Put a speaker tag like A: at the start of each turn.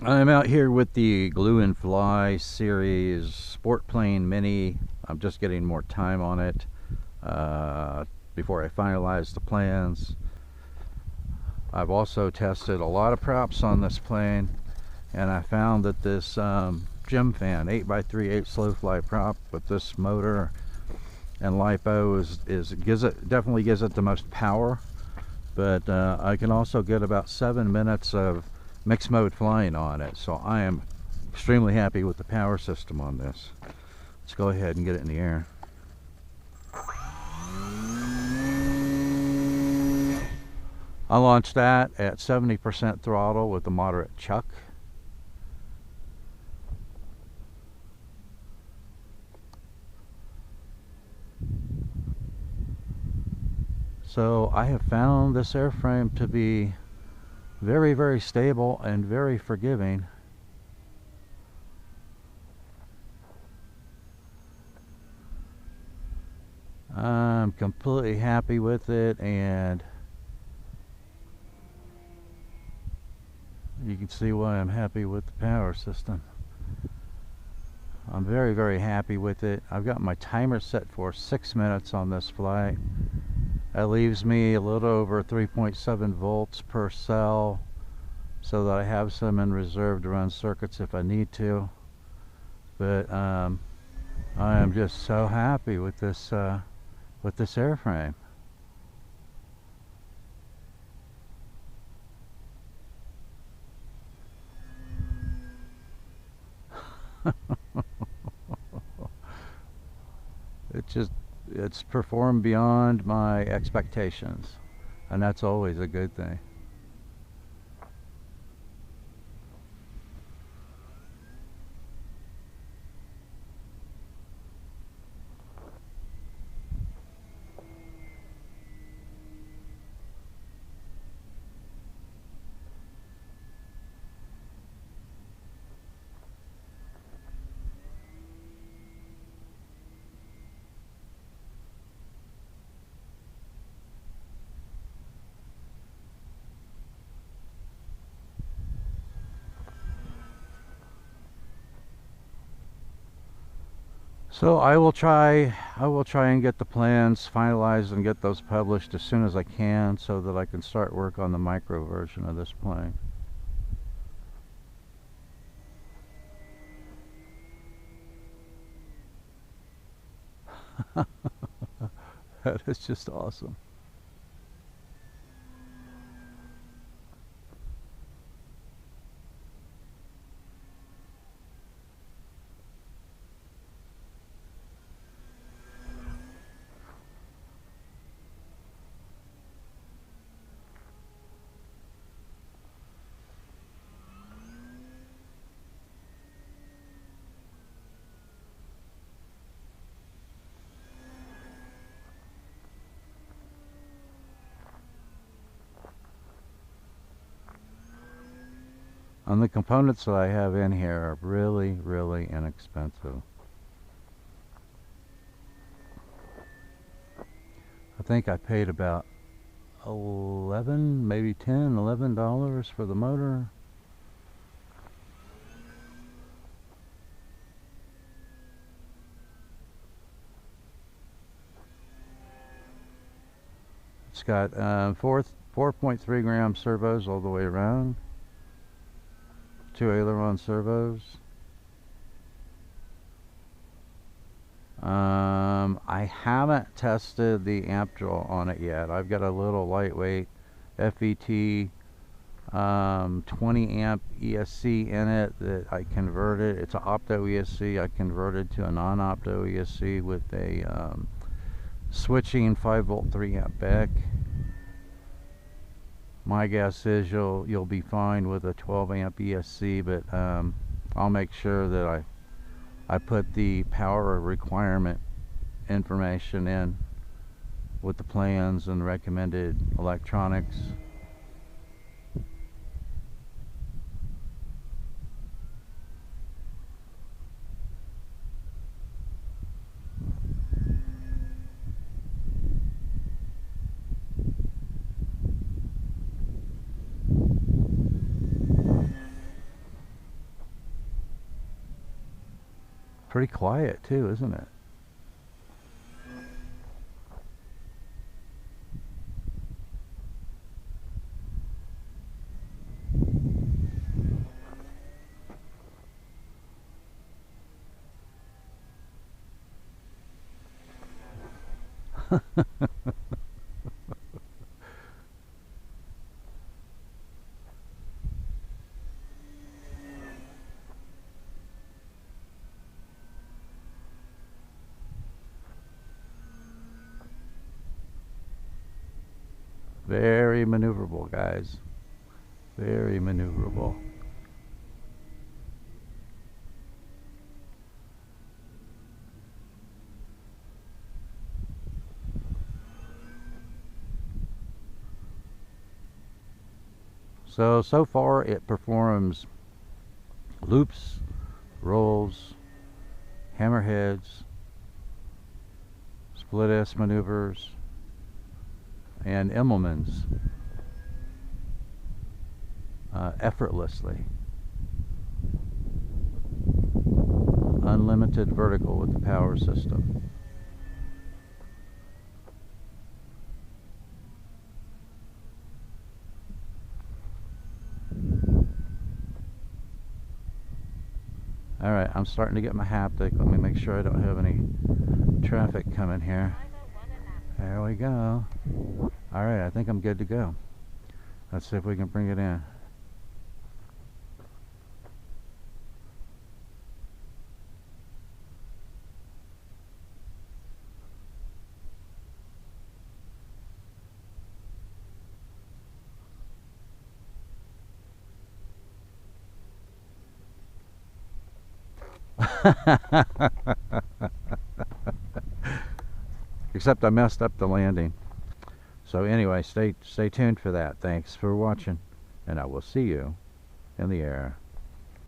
A: I'm out here with the Glue and Fly series Sport Plane Mini. I'm just getting more time on it before I finalize the plans. I've also tested a lot of props on this plane, and I found that this gym fan 8x3 8 slow fly prop with this motor and Lipo definitely gives it the most power, but I can also get about 7 minutes of mixed mode flying on it, so I am extremely happy with the power system on this. Let's go ahead and get it in the air. I launched that at 70% throttle with a moderate chuck. So I have found this airframe to be very, very stable and very forgiving. I'm completely happy with it, and you can see why I'm happy with the power system. I'm very, very happy with it. I've got my timer set for 6 minutes on this flight. That leaves me a little over 3.7 volts per cell, so that I have some in reserve to run circuits if I need to. But I am just so happy with this airframe. It's performed beyond my expectations, and that's always a good thing. So I will try and get the plans finalized and get those published as soon as I can, so that I can start work on the micro version of this plane. That is just awesome. And the components that I have in here are really, really inexpensive. I think I paid about 11, maybe 10, $11 for the motor. It's got 4.3 gram servos all the way around. 2 aileron servos. I haven't tested the amp draw on it yet. I've got a little lightweight FET 20 amp ESC in it that I converted. It's an opto ESC. I converted to a non-opto ESC with a switching 5 volt 3 amp back. My guess is you'll be fine with a 12 amp ESC, but I'll make sure that I put the power requirement information in with the plans and recommended electronics. Pretty quiet too, isn't it? Very maneuverable, guys. Very maneuverable. So far it performs loops, rolls, hammerheads, split S maneuvers, and Immelmans effortlessly. Unlimited vertical with the power system. Alright, I'm starting to get my haptic. Let me make sure I don't have any traffic coming here. There we go. Alright, I think I'm good to go. Let's see if we can bring it in. Except I messed up the landing. So anyway, stay tuned for that. Thanks for watching, and I will see you in the air.